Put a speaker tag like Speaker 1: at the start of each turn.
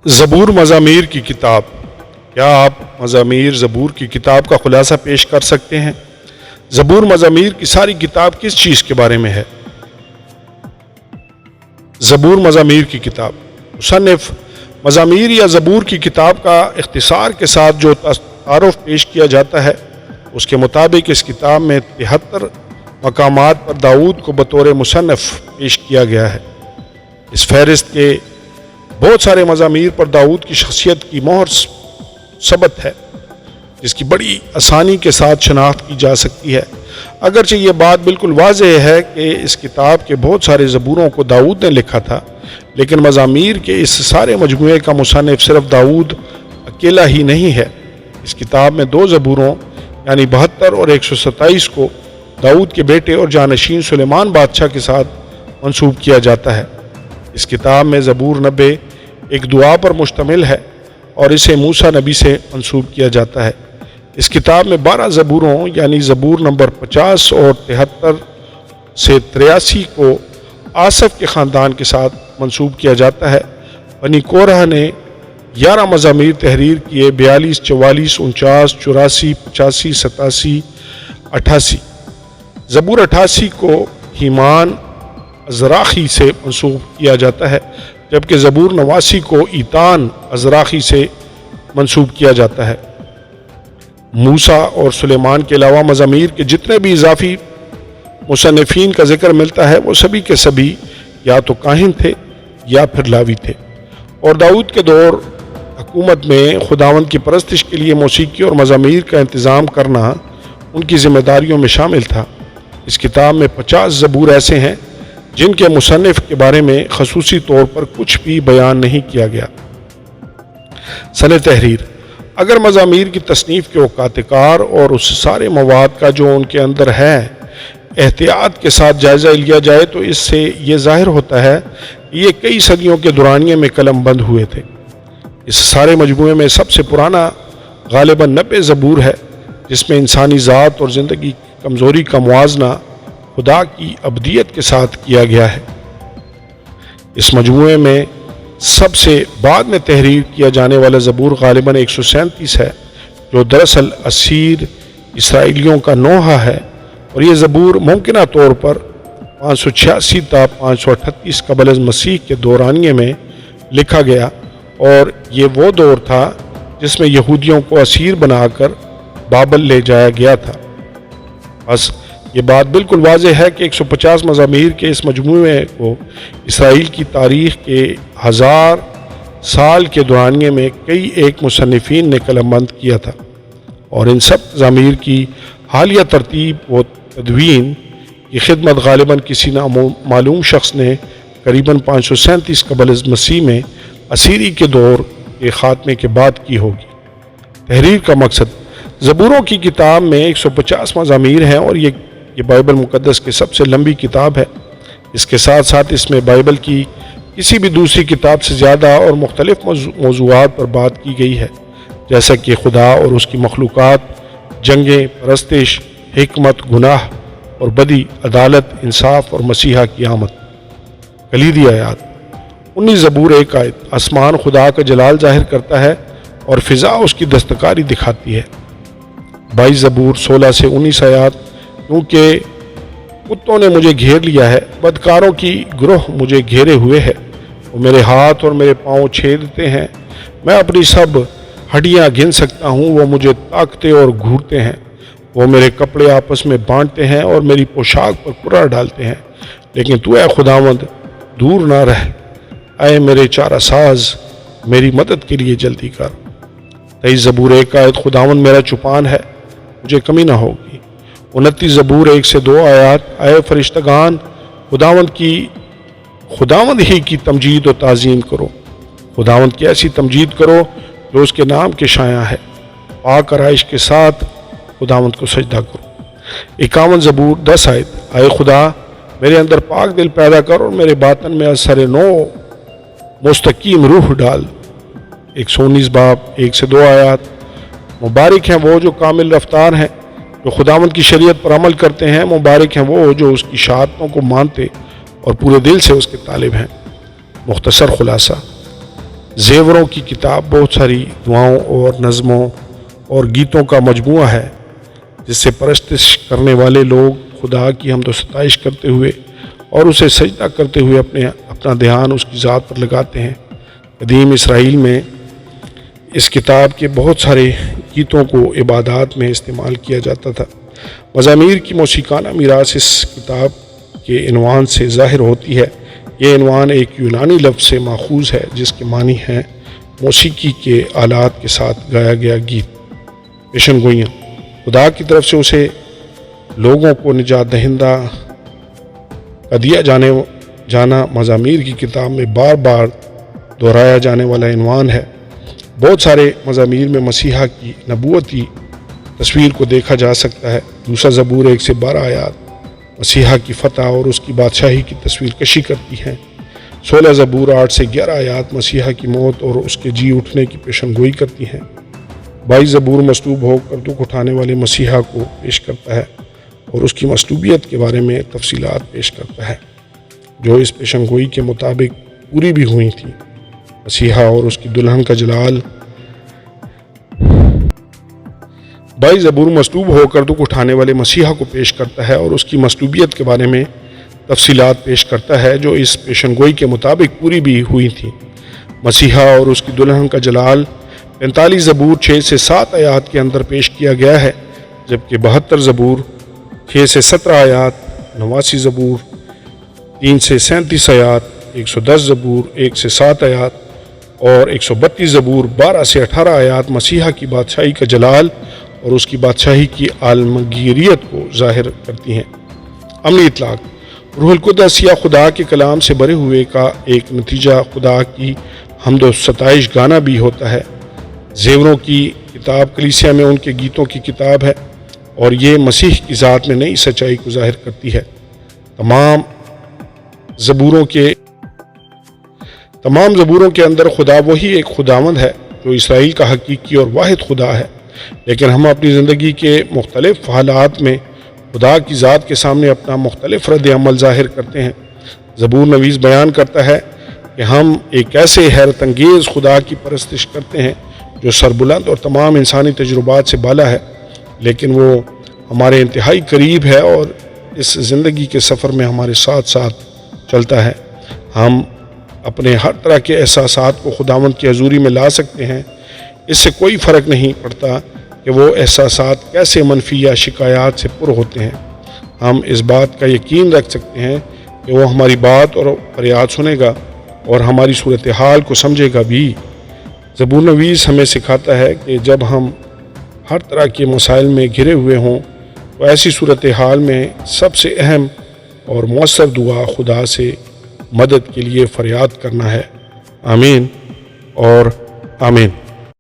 Speaker 1: زبور مزامیر کی کتاب۔ کیا آپ مزامیر زبور کی کتاب کا خلاصہ پیش کر سکتے ہیں؟ زبور مزامیر کی ساری کتاب کس چیز کے بارے میں ہے؟ زبور مزامیر کی کتاب۔ مصنف مزامیر یا زبور کی کتاب کا اختصار کے ساتھ جو تعارف پیش کیا جاتا ہے اس کے مطابق اس کتاب میں 73 مقامات پر داؤد کو بطور مصنف پیش کیا گیا ہے۔ اس فہرست کے بہت سارے مزامیر پر داؤد کی شخصیت کی مہر ثبت ہے جس کی بڑی آسانی کے ساتھ شناخت کی جا سکتی ہے۔ اگرچہ یہ بات بالکل واضح ہے کہ اس کتاب کے بہت سارے زبوروں کو داؤد نے لکھا تھا، لیکن مزامیر کے اس سارے مجموعے کا مصنف صرف داؤد اکیلا ہی نہیں ہے۔ اس کتاب میں 2 زبوروں یعنی 72 اور 127 کو داؤد کے بیٹے اور جانشین سلیمان بادشاہ کے ساتھ منسوب کیا جاتا ہے۔ اس کتاب میں زبور 90 ایک دعا پر مشتمل ہے اور اسے موسیٰ نبی سے منسوب کیا جاتا ہے۔ اس کتاب میں 12 زبوروں یعنی زبور نمبر 50 اور 73 سے 83 کو آصف کے خاندان کے ساتھ منسوب کیا جاتا ہے۔ بنی کورہ نے 11 مزامیر تحریر کیے، 42، 44، 49، 84، 85، 87، 88۔ زبور 88 کو ہیمان ازراخی سے منسوب کیا جاتا ہے، جبکہ زبور 89 کو ایتان ازراخی سے منسوب کیا جاتا ہے۔ موسیٰ اور سلیمان کے علاوہ مزامیر کے جتنے بھی اضافی مصنفین کا ذکر ملتا ہے وہ سبھی کے سبھی یا تو کاہن تھے یا پھر لاوی تھے، اور داؤد کے دور حکومت میں خداوند کی پرستش کے لیے موسیقی اور مزامیر کا انتظام کرنا ان کی ذمہ داریوں میں شامل تھا۔ اس کتاب میں 50 زبور ایسے ہیں جن کے مصنف کے بارے میں خصوصی طور پر کچھ بھی بیان نہیں کیا گیا۔ سنِ تحریر۔ اگر مزامیر کی تصنیف کے اوقات کار اور اس سارے مواد کا جو ان کے اندر ہے احتیاط کے ساتھ جائزہ لیا جائے تو اس سے یہ ظاہر ہوتا ہے کہ یہ کئی صدیوں کے دورانیے میں قلم بند ہوئے تھے۔ اس سارے مجموعے میں سب سے پرانا غالباً 90 زبور ہے، جس میں انسانی ذات اور زندگی کی کمزوری کا موازنہ خدا کی ابدیت کے ساتھ کیا گیا ہے۔ اس مجموعے میں سب سے بعد میں تحریر کیا جانے والا زبور غالباً 137 ہے، جو دراصل اسیر اسرائیلیوں کا نوحہ ہے، اور یہ زبور ممکنہ طور پر 586 تا 538 قبل از مسیح کے دورانیے میں لکھا گیا، اور یہ وہ دور تھا جس میں یہودیوں کو اسیر بنا کر بابل لے جایا گیا تھا۔ بس یہ بات بالکل واضح ہے کہ 150 مزامیر کے اس مجموعے کو اسرائیل کی تاریخ کے 1000 سال کے دورانیے میں کئی ایک مصنفین نے قلم بند کیا تھا، اور ان سب مزامیر کی حالیہ ترتیب و تدوین کی خدمت غالباً کسی نامعلوم شخص نے قریباً 537 قبل از مسیح میں اسیری کے دور کے خاتمے کے بعد کی ہوگی۔ تحریر کا مقصد۔ زبوروں کی کتاب میں 150 مزامیر ہیں اور یہ بائبل مقدس کی سب سے لمبی کتاب ہے۔ اس کے ساتھ ساتھ اس میں بائبل کی کسی بھی دوسری کتاب سے زیادہ اور مختلف موضوعات پر بات کی گئی ہے، جیسا کہ خدا اور اس کی مخلوقات، جنگیں، پرستش، حکمت، گناہ اور بدی، عدالت، انصاف اور مسیحا کی آمد۔ کلیدی آیات۔ 19 زبور 1 آیت۔ آسمان خدا کا جلال ظاہر کرتا ہے اور فضا اس کی دستکاری دکھاتی ہے۔ 22 زبور 16 سے 19 آیات۔ کیونکہ کتوں نے مجھے گھیر لیا ہے، بدکاروں کی گروہ مجھے گھیرے ہوئے ہے، وہ میرے ہاتھ اور میرے پاؤں چھیدتے ہیں، میں اپنی سب ہڈیاں گن سکتا ہوں، وہ مجھے تاکتے اور گھورتے ہیں، وہ میرے کپڑے آپس میں بانٹتے ہیں اور میری پوشاک پر قرار ڈالتے ہیں، لیکن تو اے خداوند دور نہ رہ، اے میرے چارہ ساز میری مدد کے لیے جلدی کر۔ 23 زبور 1 آیت۔ خداوند میرا چوپان ہے، مجھے کمی نہ ہوگی۔ 29 زبور 1 سے 2 آیات۔ اے فرشتگان خداوند ہی کی تمجید و تعظیم کرو، خداوند کی ایسی تمجید کرو جو اس کے نام کے شایع ہے، پاک آرائش کے ساتھ خداوند کو سجدہ کرو۔ 51 زبور 10 آیت۔ اے خدا میرے اندر پاک دل پیدا کر اور میرے باطن میں از سر نو مستقیم روح ڈال۔ 119 باب 1 سے 2 آیات۔ مبارک ہیں وہ جو کامل رفتار ہیں، جو خداوند کی شریعت پر عمل کرتے ہیں، مبارک ہیں وہ جو اس کی شہادتوں کو مانتے اور پورے دل سے اس کے طالب ہیں۔ مختصر خلاصہ۔ زیوروں کی کتاب بہت ساری دعاؤں اور نظموں اور گیتوں کا مجموعہ ہے جس سے پرستش کرنے والے لوگ خدا کی حمد و ستائش کرتے ہوئے اور اسے سجدہ کرتے ہوئے اپنا دھیان اس کی ذات پر لگاتے ہیں۔ قدیم اسرائیل میں اس کتاب کے بہت سارے گیتوں کو عبادات میں استعمال کیا جاتا تھا۔ مزامیر کی موسیقانہ میراث اس کتاب کے عنوان سے ظاہر ہوتی ہے۔ یہ عنوان ایک یونانی لفظ سے ماخوذ ہے جس کے معنی ہیں موسیقی کے آلات کے ساتھ گایا گیا گیت، پیشن گوئیاں۔ خدا کی طرف سے اسے لوگوں کو نجات دہندہ کا دیا جانا مزامیر کی کتاب میں بار بار دہرایا جانے والا عنوان ہے۔ بہت سارے مزامیر میں مسیحا کی نبوتی تصویر کو دیکھا جا سکتا ہے۔ دوسرا زبور 1 سے 12 آیات مسیحا کی فتح اور اس کی بادشاہی کی تصویر کشی کرتی ہیں۔ 16 زبور 8 سے 11 آیات مسیحا کی موت اور اس کے جی اٹھنے کی پیشن گوئی کرتی ہیں۔ 22 زبور مصلوب ہو کر دکھ اٹھانے والے مسیحا کو پیش کرتا ہے اور اس کی مصلوبیت کے بارے میں تفصیلات پیش کرتا ہے جو اس پیشن گوئی کے مطابق پوری بھی ہوئی تھی۔ مسیحا اور اس کی دلہن کا جلال 22 زبور مصلوب ہو کر دکھ اٹھانے والے مسیحا کو پیش کرتا ہے اور اس کی مصلوبیت کے بارے میں تفصیلات پیش کرتا ہے جو اس پیشن گوئی کے مطابق پوری بھی ہوئی تھی۔ مسیحا اور اس کی دلہن کا جلال 45 زبور 6 سے 7 آیات کے اندر پیش کیا گیا ہے، جبکہ 72 زبور 6 سے 17 آیات، 89 زبور 3 سے 37 آیات، 110 زبور 1 سے 7 آیات اور 132 زبور 12 سے 18 آیات مسیحا کی بادشاہی کا جلال اور اس کی بادشاہی کی عالمگیریت کو ظاہر کرتی ہیں۔ عملی اطلاق: روح القدس یا خدا کے کلام سے بھرے ہوئے کا ایک نتیجہ خدا کی حمد و ستائش گانا بھی ہوتا ہے۔ زیوروں کی کتاب کلیسیا میں ان کے گیتوں کی کتاب ہے اور یہ مسیح کی ذات میں نئی سچائی کو ظاہر کرتی ہے۔ تمام زبوروں کے اندر خدا وہی ایک خداوند ہے جو اسرائیل کا حقیقی اور واحد خدا ہے، لیکن ہم اپنی زندگی کے مختلف حالات میں خدا کی ذات کے سامنے اپنا مختلف رد عمل ظاہر کرتے ہیں۔ زبور نویس بیان کرتا ہے کہ ہم ایک ایسے حیرت انگیز خدا کی پرستش کرتے ہیں جو سربلند اور تمام انسانی تجربات سے بالا ہے، لیکن وہ ہمارے انتہائی قریب ہے اور اس زندگی کے سفر میں ہمارے ساتھ ساتھ چلتا ہے۔ ہم اپنے ہر طرح کے احساسات کو خداوند کی حضوری میں لا سکتے ہیں۔ اس سے کوئی فرق نہیں پڑتا کہ وہ احساسات کیسے منفی یا شکایات سے پر ہوتے ہیں۔ ہم اس بات کا یقین رکھ سکتے ہیں کہ وہ ہماری بات اور فریاد سنے گا اور ہماری صورتحال کو سمجھے گا بھی۔ زبور نویس ہمیں سکھاتا ہے کہ جب ہم ہر طرح کے مسائل میں گھرے ہوئے ہوں تو ایسی صورتحال میں سب سے اہم اور مؤثر دعا خدا سے مدد کے لیے فریاد کرنا ہے۔ آمین اور آمین۔